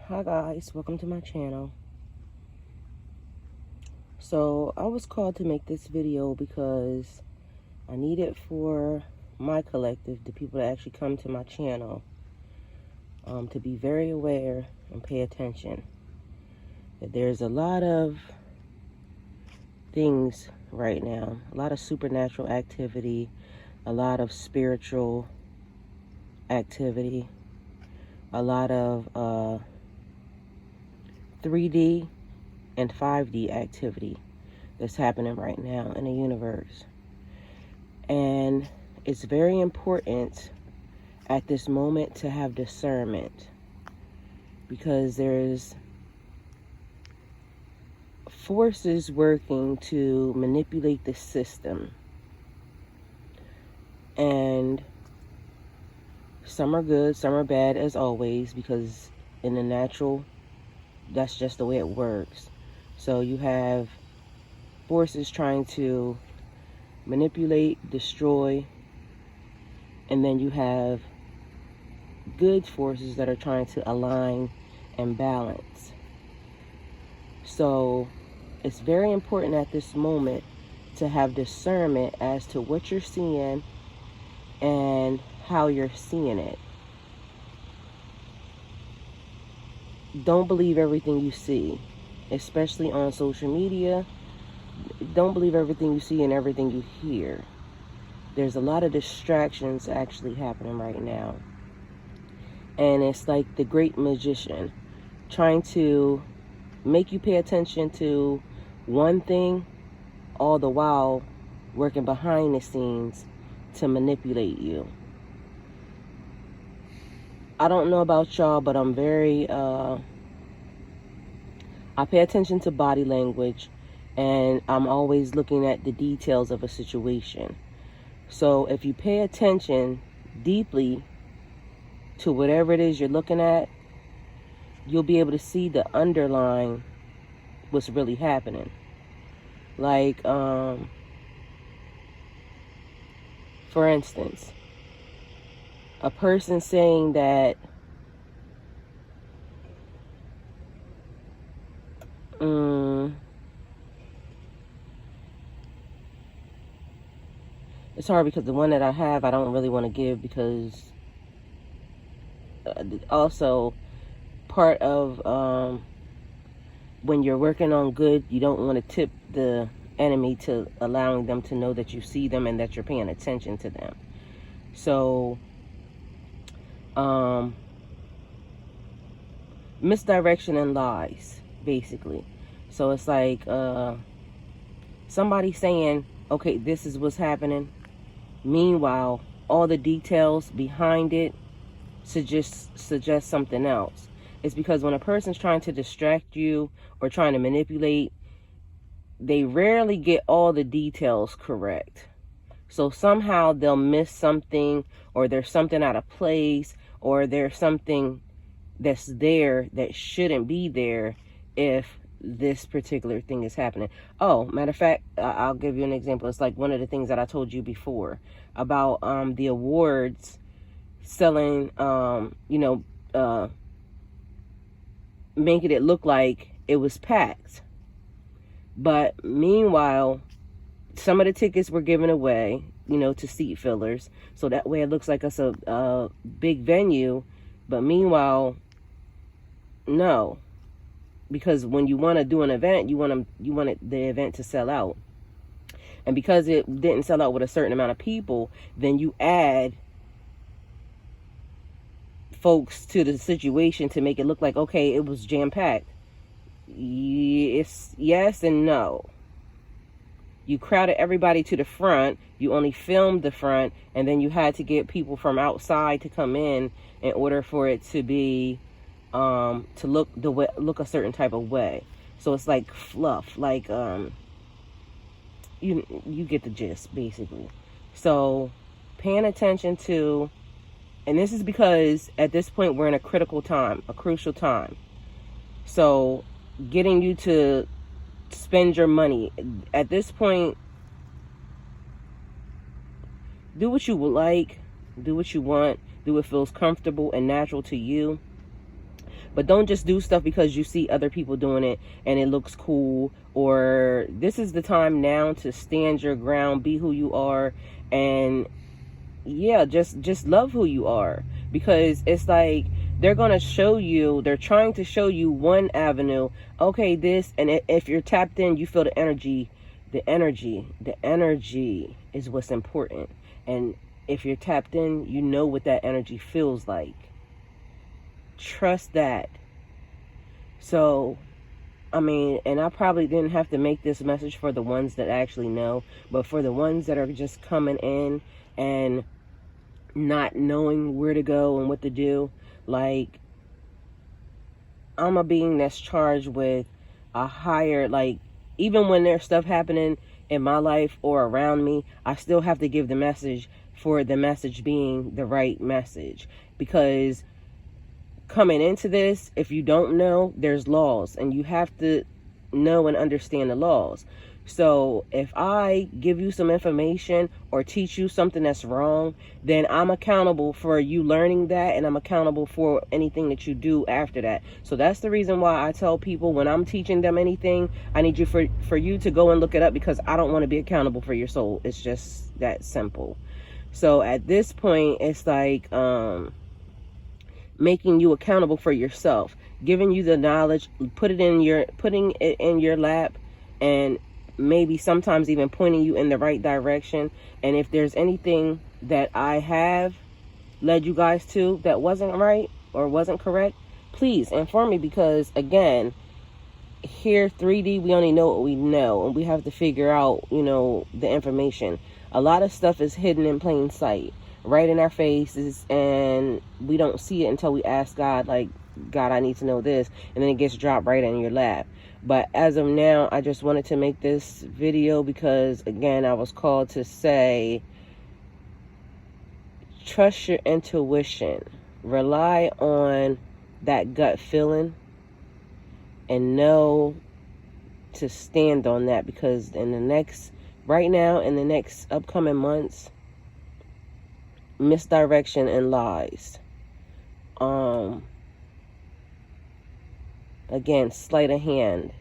Hi guys, welcome to my channel. So I was called to make this video because I need it for my collective, the people that actually come to my channel, to be very aware and pay attention. That there's a lot of things right now, a lot of supernatural activity, a lot of spiritual activity, a lot of 3D and 5D activity that's happening right now in the universe. And it's very important at this moment to have discernment, because there's forces working to manipulate the system. And some are good, some are bad, as always, because in the natural, that's just the way it works. So you have forces trying to manipulate, destroy, and then you have good forces that are trying to align and balance. So it's very important at this moment to have discernment as to what you're seeing and how you're seeing it. Don't believe everything you see, especially on social media. Don't believe everything you see and everything you hear. There's a lot of distractions actually happening right now. And it's like the great magician trying to make you pay attention to one thing, all the while working behind the scenes to manipulate you. I don't know about y'all, but I'm very, I pay attention to body language, and I'm always looking at the details of a situation. So if you pay attention deeply to whatever it is you're looking at, you'll be able to see the underlying what's really happening. Like, for instance, a person saying that it's hard because the one that I have, I don't really want to give, because also part of when you're working on good, you don't want to tip the enemy to allowing them to know that you see them and that you're paying attention to them. So misdirection and lies, basically. So it's like somebody saying, okay, this is what's happening. Meanwhile, all the details behind it suggest something else. It's because when a person's trying to distract you or trying to manipulate, they rarely get all the details correct. So somehow they'll miss something, or there's something out of place, or there's something that's there that shouldn't be there if this particular thing is happening. Oh, matter of fact, I'll give you an example. It's like one of the things that I told you before about the awards selling, making it look like it was packed. But meanwhile, some of the tickets were given away, to seat fillers. So that way it looks like it's a big venue. But meanwhile, no. Because when you want to do an event, you want the event to sell out. And because it didn't sell out with a certain amount of people, then you add folks to the situation to make it look like, okay, it was jam-packed. Yes and no. You crowded everybody to the front, you only filmed the front, and then you had to get people from outside to come in order for it to be to look a certain type of way. So it's like fluff, like you get the gist, basically. So paying attention to, and this is because at this point we're in a critical time, a crucial time. So getting you to spend your money at this point, do what you would like, do what you want, do what feels comfortable and natural to you. But don't just do stuff because you see other people doing it and it looks cool. Or this is the time now to stand your ground, be who you are, and yeah, just love who you are. Because it's like they're trying to show you one avenue. Okay, this, and if you're tapped in, you feel the energy. The energy is what's important. And if you're tapped in, you know what that energy feels like. Trust that. So, I mean, and I probably didn't have to make this message for the ones that actually know, but for the ones that are just coming in and not knowing where to go and what to do, like, I'm a being that's charged with a higher, like, even when there's stuff happening in my life or around me, I still have to give the message for the message being the right message. Because coming into this, if you don't know, there's laws, and you have to know and understand the laws. So if I give you some information or teach you something that's wrong, then I'm accountable for you learning that, and I'm accountable for anything that you do after that. So that's the reason why I tell people when I'm teaching them anything, I need you for you to go and look it up, because I don't want to be accountable for your soul. It's just that simple. So at this point, it's like making you accountable for yourself, giving you the knowledge, putting it in your lap, and maybe sometimes even pointing you in the right direction. And if there's anything that I have led you guys to that wasn't right or wasn't correct, please inform me, because again, here 3D, we only know what we know, and we have to figure out, the information. A lot of stuff is hidden in plain sight, right in our faces, and we don't see it until we ask God, like, God, I need to know this, and then it gets dropped right in your lap. But as of now, I just wanted to make this video because, again, I was called to say, trust your intuition, rely on that gut feeling, and know to stand on that, because in the next upcoming months, misdirection and lies. Again, sleight of hand.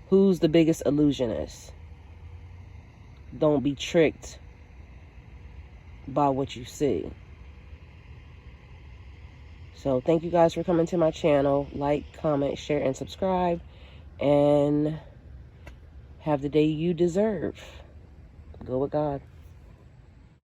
Who's the biggest illusionist? Don't be tricked by what you see. So thank you guys for coming to my channel. Like, comment, share, and subscribe. And have the day you deserve. Go with God.